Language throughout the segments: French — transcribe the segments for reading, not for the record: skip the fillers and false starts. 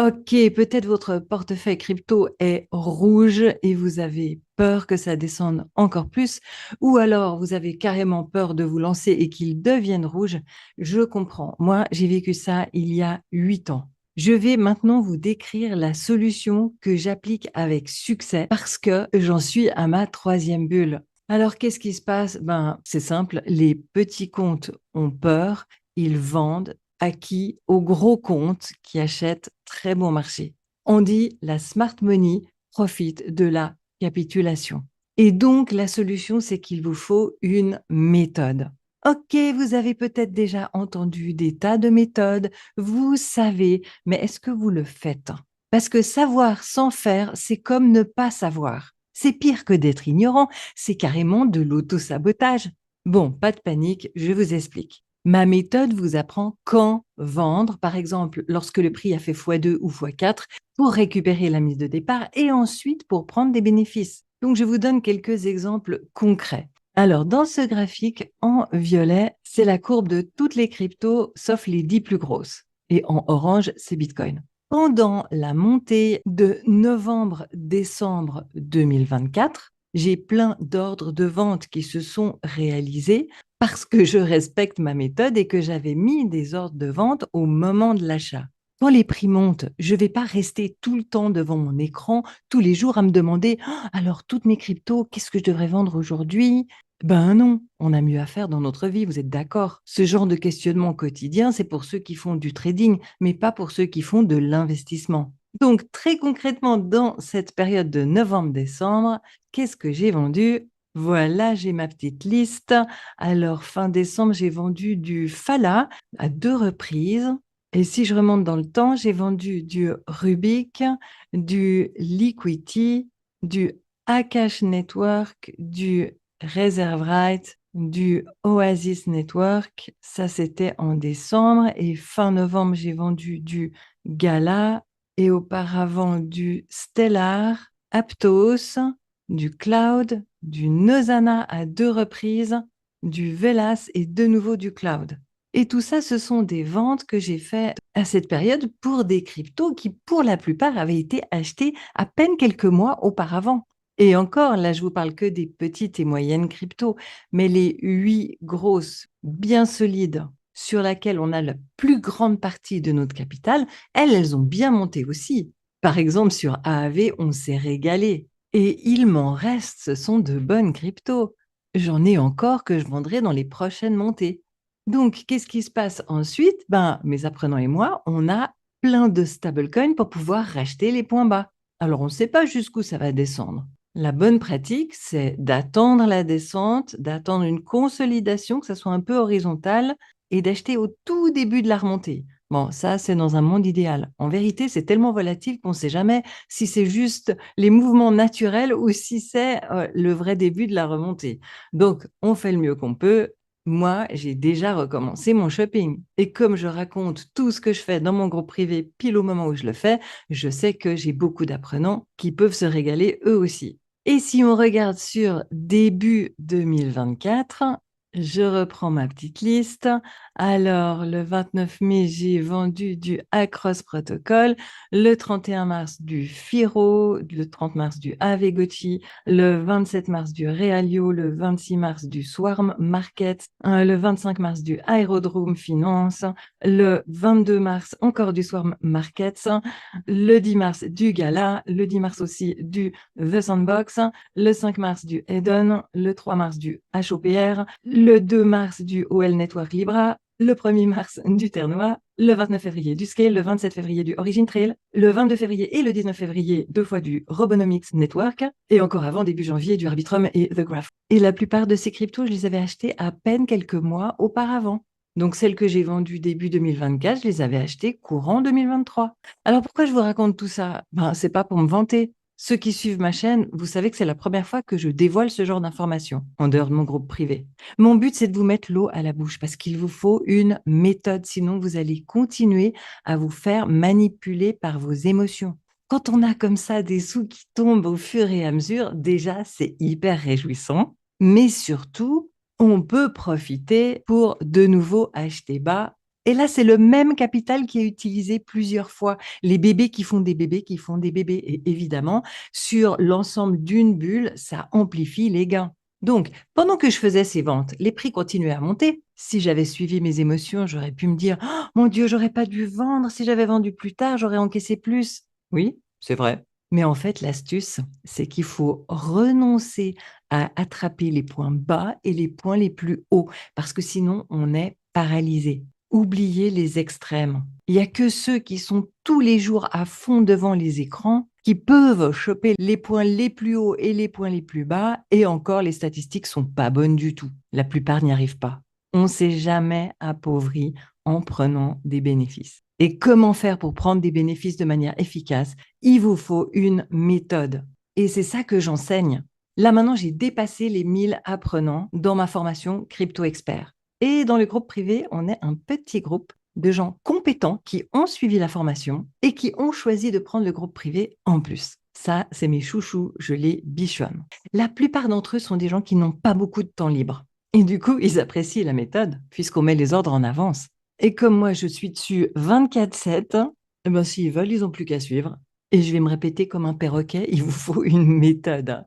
Ok, peut-être votre portefeuille crypto est rouge et vous avez peur que ça descende encore plus, ou alors vous avez carrément peur de vous lancer et qu'il devienne rouge. Je comprends. Moi, j'ai vécu ça il y a 8 ans. Je vais maintenant vous décrire la solution que j'applique avec succès parce que j'en suis à ma troisième bulle. Alors, qu'est-ce qui se passe? Ben, c'est simple, les petits comptes ont peur, ils vendent acquis aux gros comptes qui achètent très bon marché. On dit la smart money profite de la capitulation. Et donc, la solution, c'est qu'il vous faut une méthode. Ok, vous avez peut-être déjà entendu des tas de méthodes, vous savez, mais est-ce que vous le faites? Parce que savoir sans faire, c'est comme ne pas savoir. C'est pire que d'être ignorant, c'est carrément de l'auto-sabotage. Bon, pas de panique, je vous explique. Ma méthode vous apprend quand vendre, par exemple, lorsque le prix a fait x2 ou x4, pour récupérer la mise de départ et ensuite pour prendre des bénéfices. Donc, je vous donne quelques exemples concrets. Alors, dans ce graphique, en violet, c'est la courbe de toutes les cryptos, sauf les 10 plus grosses. Et en orange, c'est Bitcoin. Pendant la montée de novembre-décembre 2024, j'ai plein d'ordres de vente qui se sont réalisés parce que je respecte ma méthode et que j'avais mis des ordres de vente au moment de l'achat. Quand les prix montent, je ne vais pas rester tout le temps devant mon écran, tous les jours à me demander alors toutes mes cryptos, qu'est-ce que je devrais vendre aujourd'hui? Ben non, on a mieux à faire dans notre vie, vous êtes d'accord? Ce genre de questionnement quotidien, c'est pour ceux qui font du trading, mais pas pour ceux qui font de l'investissement. Donc, très concrètement, dans cette période de novembre-décembre, qu'est-ce que j'ai vendu? Voilà, j'ai ma petite liste. Alors, fin décembre, j'ai vendu du Fala à 2 reprises. Et si je remonte dans le temps, j'ai vendu du Rubik, du Liquidity, du Akash Network, du Reserve-Right, du Oasis Network. Ça, c'était en décembre. Et fin novembre, j'ai vendu du Gala et auparavant du Stellar, Aptos, du Cloud, du Nozana à 2 reprises, du Velas et de nouveau du Cloud. Et tout ça, ce sont des ventes que j'ai faites à cette période pour des cryptos qui, pour la plupart, avaient été achetés à peine quelques mois auparavant. Et encore, là, je vous parle que des petites et moyennes cryptos, mais les 8 grosses, bien solides, sur lesquelles on a la plus grande partie de notre capital, elles ont bien monté aussi. Par exemple, sur AAV, on s'est régalé. Et il m'en reste, ce sont de bonnes cryptos. J'en ai encore que je vendrai dans les prochaines montées. Donc, qu'est-ce qui se passe ensuite? Ben, mes apprenants et moi, on a plein de stablecoins pour pouvoir racheter les points bas. Alors, on ne sait pas jusqu'où ça va descendre. La bonne pratique, c'est d'attendre la descente, d'attendre une consolidation, que ça soit un peu horizontale, et d'acheter au tout début de la remontée. Bon, ça, c'est dans un monde idéal. En vérité, c'est tellement volatile qu'on ne sait jamais si c'est juste les mouvements naturels ou si c'est le vrai début de la remontée. Donc, on fait le mieux qu'on peut. Moi, j'ai déjà recommencé mon shopping. Et comme je raconte tout ce que je fais dans mon groupe privé pile au moment où je le fais, je sais que j'ai beaucoup d'apprenants qui peuvent se régaler eux aussi. Et si on regarde sur début 2024, je reprends ma petite liste. Alors, le 29 mai, j'ai vendu du Across Protocol, le 31 mars du Firo, le 30 mars du Avegochi, le 27 mars du Realio, le 26 mars du Swarm Market, le 25 mars du Aerodrome Finance, le 22 mars encore du Swarm Markets, le 10 mars du Gala, le 10 mars aussi du The Sandbox, le 5 mars du Eden, le 3 mars du HOPR, le 2 mars du OL Network Libra, le 1er mars du Ternois, le 29 février du Scale, le 27 février du Origin Trail, le 22 février et le 19 février, 2 fois du Robonomics Network, et encore avant, début janvier, du Arbitrum et The Graph. Et la plupart de ces cryptos, je les avais achetés à peine quelques mois auparavant. Donc, celles que j'ai vendues début 2024, je les avais achetées courant 2023. Alors, pourquoi je vous raconte tout ça? Ben, c'est pas pour me vanter. Ceux qui suivent ma chaîne, vous savez que c'est la première fois que je dévoile ce genre d'informations en dehors de mon groupe privé. Mon but, c'est de vous mettre l'eau à la bouche parce qu'il vous faut une méthode, sinon vous allez continuer à vous faire manipuler par vos émotions. Quand on a comme ça des sous qui tombent au fur et à mesure, déjà, c'est hyper réjouissant, mais surtout, on peut profiter pour de nouveau acheter bas Et là, c'est le même capital qui est utilisé plusieurs fois. Les bébés qui font des bébés qui font des bébés. Et évidemment, sur l'ensemble d'une bulle, ça amplifie les gains. Donc, pendant que je faisais ces ventes, les prix continuaient à monter. Si j'avais suivi mes émotions, j'aurais pu me dire, oh, mon Dieu, j'aurais pas dû vendre. Si j'avais vendu plus tard, j'aurais encaissé plus. Oui, c'est vrai. Mais en fait, l'astuce, c'est qu'il faut renoncer à attraper les points bas et les points les plus hauts, parce que sinon, on est paralysé. Oubliez les extrêmes. Il n'y a que ceux qui sont tous les jours à fond devant les écrans qui peuvent choper les points les plus hauts et les points les plus bas. Et encore, les statistiques sont pas bonnes du tout. La plupart n'y arrivent pas. On ne s'est jamais appauvri en prenant des bénéfices. Et comment faire pour prendre des bénéfices de manière efficace? Il vous faut une méthode. Et c'est ça que j'enseigne. Là, maintenant, j'ai dépassé les 1000 apprenants dans ma formation Crypto Expert. Et dans le groupe privé, on est un petit groupe de gens compétents qui ont suivi la formation et qui ont choisi de prendre le groupe privé en plus. Ça, c'est mes chouchous, je les bichonne. La plupart d'entre eux sont des gens qui n'ont pas beaucoup de temps libre. Et du coup, ils apprécient la méthode, puisqu'on met les ordres en avance. Et comme moi, je suis dessus 24/7, eh ben, s'ils veulent, ils n'ont plus qu'à suivre. Et je vais me répéter comme un perroquet, il vous faut une méthode.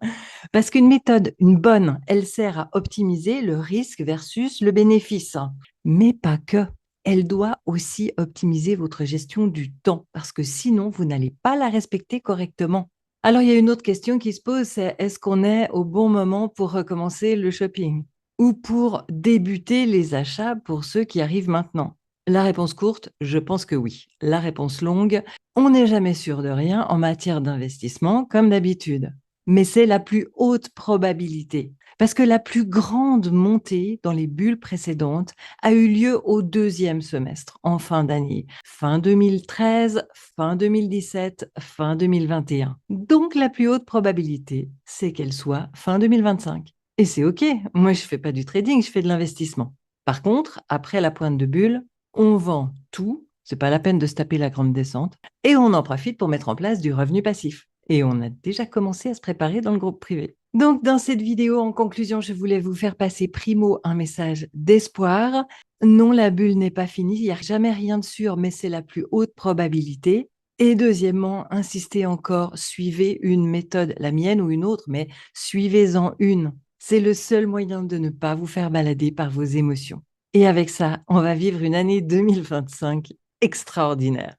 Parce qu'une méthode, une bonne, elle sert à optimiser le risque versus le bénéfice. Mais pas que. Elle doit aussi optimiser votre gestion du temps, parce que sinon, vous n'allez pas la respecter correctement. Alors, il y a une autre question qui se pose, c'est est-ce qu'on est au bon moment pour recommencer le shopping ou pour débuter les achats pour ceux qui arrivent maintenant? La réponse courte, je pense que oui. La réponse longue, on n'est jamais sûr de rien en matière d'investissement, comme d'habitude. Mais c'est la plus haute probabilité. Parce que la plus grande montée dans les bulles précédentes a eu lieu au deuxième semestre, en fin d'année. Fin 2013, fin 2017, fin 2021. Donc la plus haute probabilité, c'est qu'elle soit fin 2025. Et c'est OK. Moi, je ne fais pas du trading, je fais de l'investissement. Par contre, après la pointe de bulle, on vend tout, c'est pas la peine de se taper la grande descente, et on en profite pour mettre en place du revenu passif. Et on a déjà commencé à se préparer dans le groupe privé. Donc, dans cette vidéo, en conclusion, je voulais vous faire passer primo un message d'espoir. Non, la bulle n'est pas finie, il n'y a jamais rien de sûr, mais c'est la plus haute probabilité. Et deuxièmement, insistez encore, suivez une méthode, la mienne ou une autre, mais suivez-en une. C'est le seul moyen de ne pas vous faire balader par vos émotions. Et avec ça, on va vivre une année 2025 extraordinaire.